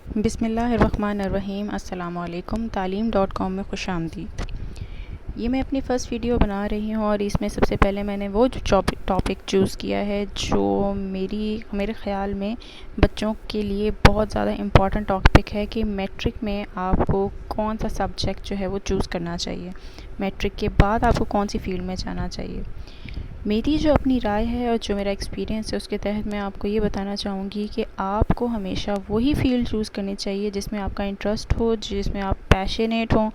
बिस्मिल्लाहिर्रहमानिर्रहीम। अस्सलामुअलैकुम। तालीम.com में खुशामदीद। ये मैं अपनी फ़र्स्ट वीडियो बना रही हूँ और इसमें सबसे पहले मैंने वो जो टॉपिक चूज़ किया है जो मेरे ख़्याल में बच्चों के लिए बहुत ज़्यादा इम्पॉर्टेंट टॉपिक है कि मैट्रिक में आपको कौन सा सब्जेक्ट जो है वो चूज़ करना चाहिए, मैट्रिक के बाद आपको कौन सी फ़ील्ड में जाना चाहिए। मेरी जो अपनी राय है और जो मेरा एक्सपीरियंस है उसके तहत मैं आपको ये बताना चाहूँगी कि आपको हमेशा वही फ़ील्ड चूज़ करनी चाहिए जिसमें आपका इंटरेस्ट हो, जिसमें आप पैशनेट हों,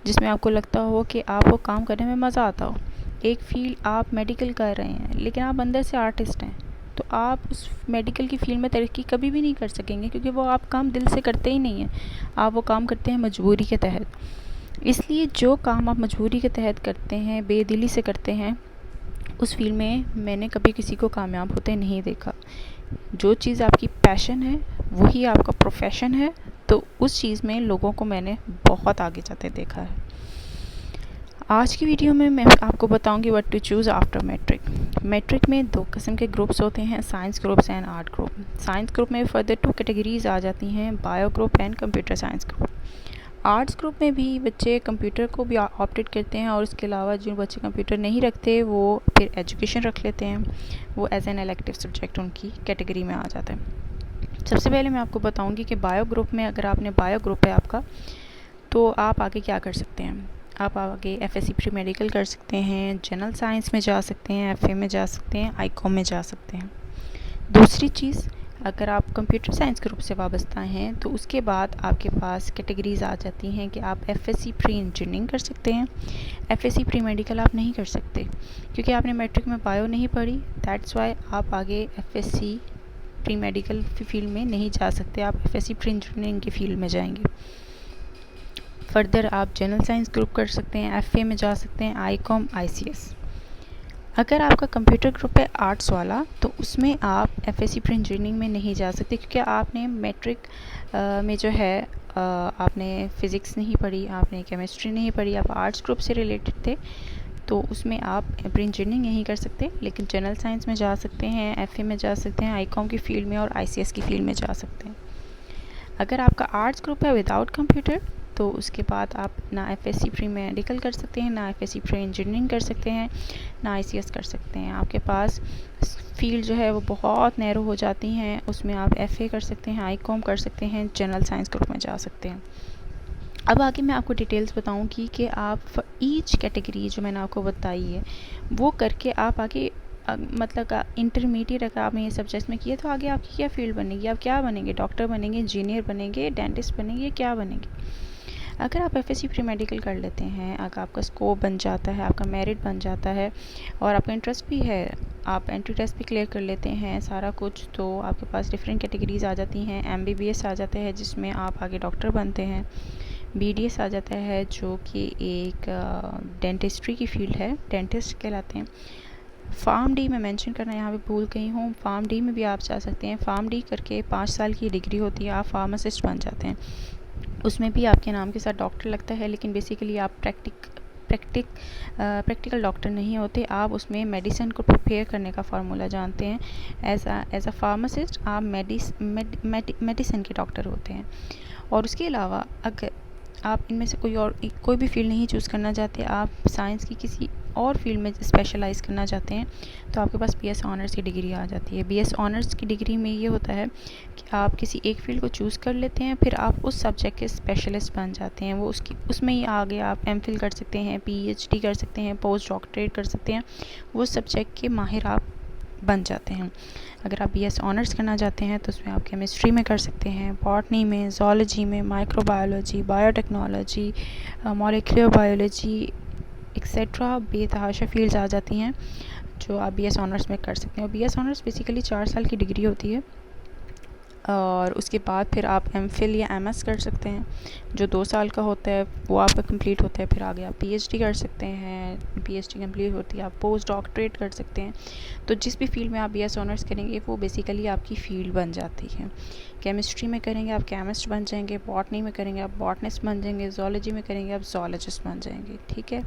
जिसमें आपको लगता हो कि आपको काम करने में मज़ा आता हो। एक फ़ील्ड आप मेडिकल कर रहे हैं लेकिन आप अंदर से आर्टिस्ट हैं, तो आप उस मेडिकल की फ़ील्ड में तरक्की कभी भी नहीं कर सकेंगे, क्योंकि वो आप काम दिल से करते ही नहीं हैं। आप वो काम करते हैं मजबूरी के तहत। इसलिए जो काम आप मजबूरी के तहत करते हैं, बेदिली से करते हैं, उस फील्ड में मैंने कभी किसी को कामयाब होते नहीं देखा। जो चीज़ आपकी पैशन है वही आपका प्रोफेशन है, तो उस चीज़ में लोगों को मैंने बहुत आगे जाते देखा है। आज की वीडियो में मैं आपको बताऊंगी what to choose after matric. Matric में 2 किस्म के ग्रुप्स होते हैं, science groups and art group. Science group में फर्दर 2 कैटेगरीज आ जाती हैं, bio group and computer science group. Arts group में भी बच्चे कंप्यूटर को भी ऑप्टेड करते हैं और उसके अलावा जो बच्चे कंप्यूटर नहीं रखते वो फिर एजुकेशन रख लेते हैं। वो एज एन इलेक्टिव सब्जेक्ट उनकी कैटेगरी में आ जाता है। सबसे पहले मैं आपको बताऊंगी कि बायो ग्रुप में अगर आपने बायो ग्रुप है आपका, तो आप आगे क्या कर सकते हैं। आप आगे एफएससी प्री मेडिकल कर सकते हैं, जनरल साइंस में जा सकते हैं, एफए में जा सकते हैं, आईकॉम में जा सकते हैं। दूसरी चीज़, अगर आप कंप्यूटर साइंस ग्रुप से वाबस्ता हैं तो उसके बाद आपके पास कैटेगरीज़ आ जाती हैं कि आप एफएससी प्री इंजीनियरिंग कर सकते हैं। एफएससी प्री मेडिकल आप नहीं कर सकते क्योंकि आपने मैट्रिक में बायो नहीं पढ़ी, दैट्स वाई आप आगे एफएससी प्री मेडिकल फील्ड में नहीं जा सकते, आप एफएससी प्री इंजीनियरिंग की फील्ड में जाएंगे। फर्दर आप जनरल साइंस ग्रुप कर सकते हैं, एफए में जा सकते हैं, आईकॉम, आईसीएस। अगर आपका कंप्यूटर ग्रुप है आर्ट्स वाला, तो उसमें आप एफएससी प्री इंजीनियरिंग में नहीं जा सकते क्योंकि आपने मैट्रिक में जो है आपने फ़िज़िक्स नहीं पढ़ी, आपने केमिस्ट्री नहीं पढ़ी, आप आर्ट्स ग्रुप से रिलेटेड थे, तो उसमें आप प्री इंजीनियरिंग नहीं कर सकते। लेकिन जनरल साइंस में जा सकते हैं, एफए में जा सकते हैं, आईकॉम की फ़ील्ड में और आईसीएस की फ़ील्ड में जा सकते हैं। अगर आपका आर्ट्स ग्रुप है विदाउट कंप्यूटर, तो उसके बाद आप ना एफएससी प्री मेडिकल कर सकते हैं, ना एफएससी प्री इंजीनियरिंग कर सकते हैं, ना आईसीएस कर सकते हैं। आपके पास फील्ड जो है वो बहुत नैरो हो जाती हैं। उसमें आप एफए कर सकते हैं, आईकॉम कर सकते हैं, जनरल साइंस ग्रुप में जा सकते हैं। अब आगे मैं आपको डिटेल्स बताऊंगी कि आप ईच कैटेगरी जो मैंने आपको बताई है वो करके आप आगे मतलब इंटरमीडिएट अगर आपने ये सब्जेक्ट में किया तो आगे आपकी क्या फील्ड बनेगी, आप क्या बनेंगे, डॉक्टर बनेंगे, इंजीनियर बनेंगे, डेंटिस्ट बनेंगे, क्या बनेंगे। अगर आप एफएससी प्री मेडिकल कर लेते हैं, अगर आपका स्कोप बन जाता है, आपका मेरिट बन जाता है और आपका इंटरेस्ट भी है, आप एंट्री टेस्ट भी क्लियर कर लेते हैं सारा कुछ, तो आपके पास डिफरेंट कैटेगरीज आ जाती हैं। एमबीबीएस आ जाता है जिसमें आप आगे डॉक्टर बनते हैं। बीडीएस आ जाता है जो कि एक डेंटिस्ट्री की फील्ड है, डेंटिस्ट कहलाते हैं। फार्म डी मैं मेंशन करना यहाँ पे भूल गई हूँ, फार्म डी में भी आप जा सकते हैं। फार्म डी करके 5 साल की डिग्री होती है, आप फार्मासिस्ट बन जाते हैं। उसमें भी आपके नाम के साथ डॉक्टर लगता है, लेकिन बेसिकली आप प्रैक्टिकल डॉक्टर नहीं होते, आप उसमें मेडिसिन को प्रिपेयर करने का फार्मूला जानते हैं। एज अ फार्मासिस्ट आप मेडिसिन के डॉक्टर होते हैं। और उसके अलावा अगर आप इनमें से कोई भी फील्ड नहीं चूज़ करना चाहते, आप साइंस की किसी और फील्ड में स्पेशलाइज़ करना चाहते हैं, तो आपके पास बीएस ऑनर्स की डिग्री आ जाती है। बीएस ऑनर्स की डिग्री में ये होता है कि आप किसी एक फील्ड को चूज़ कर लेते हैं, फिर आप उस सब्जेक्ट के स्पेशलिस्ट बन जाते हैं। वो उसमें ही आगे आप एमफिल कर सकते हैं, पीएचडी कर सकते हैं, पोस्ट डॉक्टरेट कर सकते हैं, वो सब्जेक्ट के माहिर आप बन जाते हैं। अगर आप बीएस ऑनर्स करना चाहते हैं तो उसमें आप केमिस्ट्री में कर सकते हैं, बॉटनी में, ज़ूलॉजी में, microbiology, biotechnology, molecular biology etcetera बेतहाशा फील्ड्स आ जाती हैं जो आप बीएस ऑनर्स में कर सकते हैं। और बीएस ऑनर्स बेसिकली 4 साल की डिग्री होती है और उसके बाद फिर आप एमफिल या एमएस कर सकते हैं जो 2 साल का होता है, वो आपका कंप्लीट होता है। फिर आगे आप पीएचडी कर सकते हैं, पीएचडी कंप्लीट होती है, आप पोस्ट डॉक्टरेट कर सकते हैं। तो जिस भी फील्ड में आप बीएस ऑनर्स करेंगे वो बेसिकली आपकी फ़ील्ड बन जाती है। केमिस्ट्री में करेंगे आप केमिस्ट बन जाएंगे, बॉटनी में करेंगे आप बॉटनिस्ट बन जाएंगे, ज़ूलॉजी में करेंगे आप ज़ूलॉजिस्ट बन जाएंगे। ठीक है,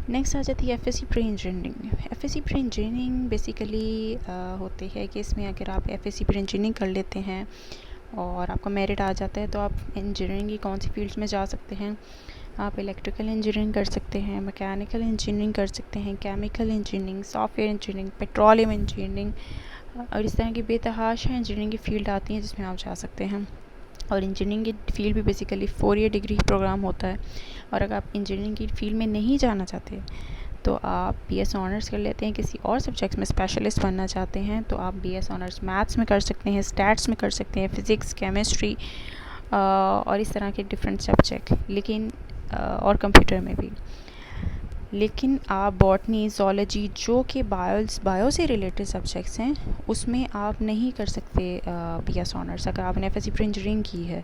नेक्स्ट आ जाती है FSc pre engineering. FSc pre engineering basically होती है कि इसमें अगर आप एफएससी प्री इंजीनियरिंग कर लेते हैं और आपका मेरिट आ जाता है तो आप इंजीनियरिंग की कौन सी फील्ड्स में जा सकते हैं। आप इलेक्ट्रिकल इंजीनियरिंग कर सकते हैं, मैकेनिकल इंजीनियरिंग कर सकते हैं, chemical engineering, software engineering, petroleum engineering और इस तरह की बेतहाशा इंजीनियरिंग की फील्ड आती हैं जिसमें आप जा सकते हैं। और इंजीनियरिंग की फ़ील्ड भी बेसिकली 4 ईयर डिग्री प्रोग्राम होता है। और अगर आप इंजीनियरिंग की फ़ील्ड में नहीं जाना चाहते तो आप BS ऑनर्स कर लेते हैं, किसी और सब्जेक्ट्स में स्पेशलिस्ट बनना चाहते हैं तो आप BS ऑनर्स मैथ्स में कर सकते हैं, स्टैट्स में कर सकते हैं, फ़िज़िक्स, केमिस्ट्री और इस तरह के डिफरेंट सब्जेक्ट, लेकिन और कंप्यूटर में भी। लेकिन आप बॉटनी, ज़ूलॉजी जो कि बायो से रिलेटेड सब्जेक्ट्स हैं उसमें आप नहीं कर सकते BS ऑनर्स अगर आपने FSC प्री इंजीनियरिंग की है।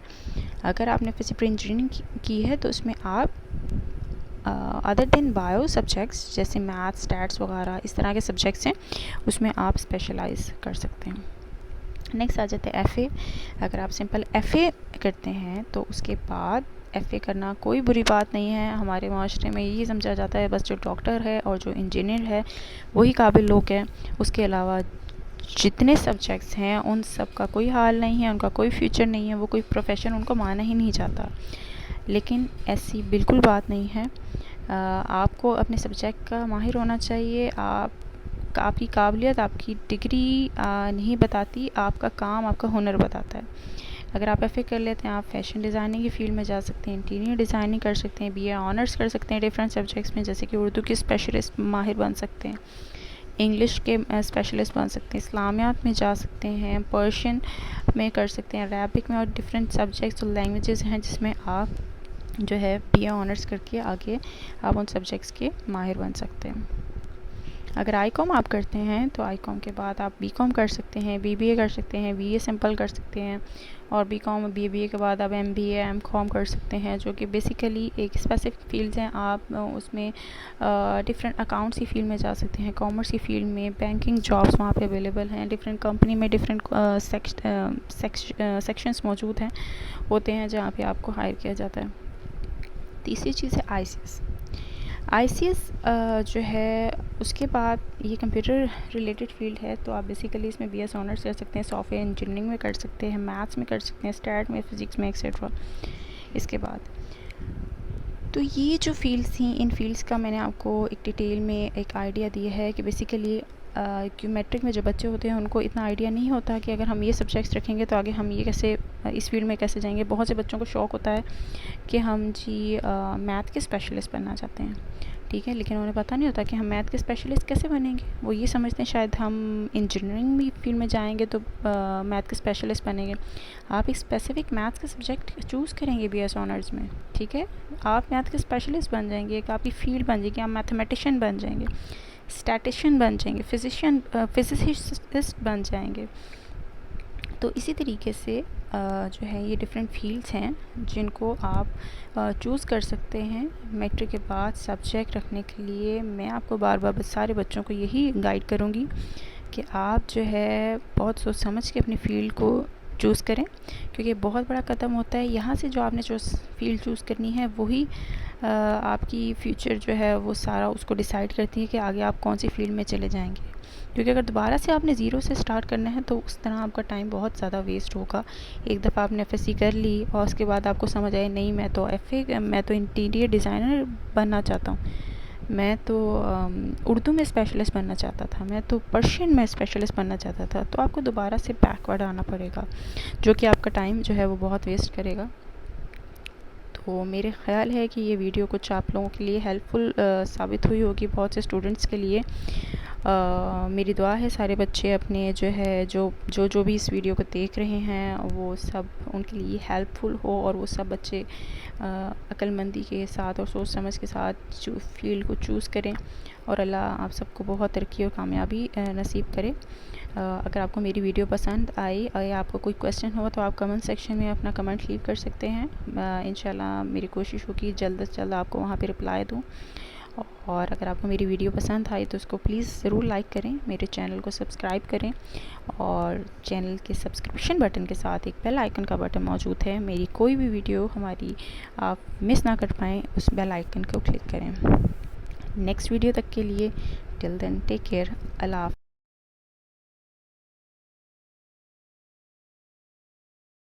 अगर आपने FSC प्री इंजीनियरिंग की है तो उसमें आप अदर देन बायो सब्जेक्ट्स जैसे मैथ्स, स्टैट्स वगैरह इस तरह के सब्जेक्ट्स हैं उसमें आप स्पेशलाइज कर सकते हैं। नेक्स्ट आ जाते हैं FA। अगर आप सिंपल FA करते हैं तो उसके बाद FA करना कोई बुरी बात नहीं है। हमारे माशरे में यही समझा जाता है बस जो डॉक्टर है और जो इंजीनियर है वही काबिल लोग हैं, उसके अलावा जितने सब्जेक्ट्स हैं उन सब का कोई हाल नहीं है, उनका कोई फ्यूचर नहीं है, वो कोई प्रोफेशन उनको माना ही नहीं जाता। लेकिन ऐसी बिल्कुल बात नहीं है। आपको अपने सब्जेक्ट का माहिर होना चाहिए। आपकी काबिलियत, आपकी डिग्री नहीं बताती, आपका काम, आपका हुनर बताता है। अगर आप FA कर लेते हैं आप फैशन डिज़ाइनिंग की फ़ील्ड में जा सकते हैं, इंटीरियर डिज़ाइनिंग कर सकते हैं, BA ऑनर्स कर सकते हैं डिफरेंट सब्जेक्ट्स में, जैसे कि उर्दू के स्पेशलिस्ट माहिर बन सकते हैं, इंग्लिश के स्पेशलिस्ट बन सकते हैं, इस्लामियात में जा सकते हैं, पर्शियन में कर सकते हैं, अरबिक में और डिफरेंट सब्जेक्ट्स और लैंग्वेजेस हैं जिसमें आप जो है BA ऑनर्स करके आगे आप उन सब्जेक्ट्स के माहिर बन सकते हैं। अगर ICOM आप करते हैं तो ICOM के बाद आप BCOM कर सकते हैं, BBA कर सकते हैं, BA सिंपल कर सकते हैं और BCOM BBA के बाद आप MBA MCOM कर सकते हैं, जो कि बेसिकली एक स्पेसिफिक फील्ड्स हैं। आप उसमें डिफरेंट अकाउंट्स की फील्ड में जा सकते हैं, कॉमर्स की फील्ड में, बैंकिंग जॉब्स वहाँ पे अवेलेबल हैं, डिफरेंट कंपनी में डिफरेंट सेक्शंस मौजूद हैं होते हैं जहाँ पे आपको हायर किया जाता है। तीसरी चीज़ है ICS जो है उसके बाद ये कंप्यूटर रिलेटेड फील्ड है तो आप बेसिकली इसमें BS ऑनर्स कर सकते हैं, सॉफ्टवेयर इंजीनियरिंग में कर सकते हैं, मैथ्स में कर सकते हैं, स्टैट में, फ़िज़िक्स में एक्सेट्रा। इसके बाद तो ये जो फील्ड्स थी इन फील्ड्स का मैंने आपको एक डिटेल में एक आइडिया दिया है कि बेसिकली कि मैट्रिक में जो बच्चे होते हैं उनको इतना आइडिया नहीं होता कि अगर हम ये सब्जेक्ट्स रखेंगे तो आगे हम ये कैसे इस फील्ड में कैसे जाएंगे। बहुत से बच्चों को शौक़ होता है कि हम जी मैथ के स्पेशलिस्ट बनना चाहते हैं, ठीक है, लेकिन उन्हें पता नहीं होता कि हम मैथ के स्पेशलिस्ट कैसे बनेंगे। वो ये समझते हैं शायद हम इंजीनियरिंग भी फील्ड में जाएंगे तो मैथ के स्पेशलिस्ट बनेंगे। आप एक स्पेसिफिक मैथ का सब्जेक्ट चूज़ करेंगे BS ऑनर्स में, ठीक है, आप मैथ के स्पेशलिस्ट बन जाएंगे, एक आपकी फील्ड बन जाएगी, आप मैथमेटिशियन बन जाएंगे, स्टैटिशियन बन जाएंगे, फिजिसिस्ट बन जाएंगे। तो इसी तरीके से जो है ये डिफरेंट फील्ड्स हैं जिनको आप चूज़ कर सकते हैं मैट्रिक के बाद सब्जेक्ट रखने के लिए। मैं आपको बार बार सारे बच्चों को यही गाइड करूँगी कि आप जो है बहुत सोच समझ के अपनी फ़ील्ड को चूज़ करें, क्योंकि बहुत बड़ा कदम होता है। यहाँ से जो आपने जो फील्ड चूज़ करनी है वही आपकी फ्यूचर जो है वो सारा उसको डिसाइड करती है कि आगे आप कौन सी फील्ड में चले जाएंगे। क्योंकि अगर दोबारा से आपने ज़ीरो से स्टार्ट करना है तो उस तरह आपका टाइम बहुत ज़्यादा वेस्ट होगा। एक दफ़ा आपने FSC कर ली और उसके बाद आपको समझ आए नहीं मैं तो इंटीरियर डिज़ाइनर बनना चाहता हूँ, मैं तो उर्दू में स्पेशलिस्ट बनना चाहता था, मैं तो पर्शियन में स्पेशलिस्ट बनना चाहता था, तो आपको दोबारा से बैकवर्ड आना पड़ेगा जो कि आपका टाइम जो है वो बहुत वेस्ट करेगा। तो मेरे ख़्याल है कि ये वीडियो कुछ आप लोगों के लिए हेल्पफुल साबित हुई होगी, बहुत से स्टूडेंट्स के लिए। मेरी दुआ है सारे बच्चे अपने जो है जो भी इस वीडियो को देख रहे हैं वो सब उनके लिए हेल्पफुल हो और वो सब बच्चे अक्लमंदी के साथ और सोच समझ के साथ फील्ड को चूज़ करें और अल्लाह आप सबको बहुत तरक्की और कामयाबी नसीब करे। अगर आपको मेरी वीडियो पसंद आई या आपको कोई क्वेश्चन हो तो आप कमेंट सेक्शन में अपना कमेंट लीव कर सकते हैं। इंशाल्लाह मेरी कोशिश होगी जल्द से जल्द आपको वहाँ पे रिप्लाई दूँ। और अगर आपको मेरी वीडियो पसंद आई तो उसको प्लीज़ ज़रूर लाइक करें, मेरे चैनल को सब्सक्राइब करें और चैनल के सब्सक्रिप्शन बटन के साथ एक बेल आइकन का बटन मौजूद है। मेरी कोई भी वीडियो हमारी आप मिस ना कर पाएँ, उस बेल आइकन को क्लिक करें। नेक्स्ट वीडियो तक के लिए टिल देन टेक केयर, अल्लाह।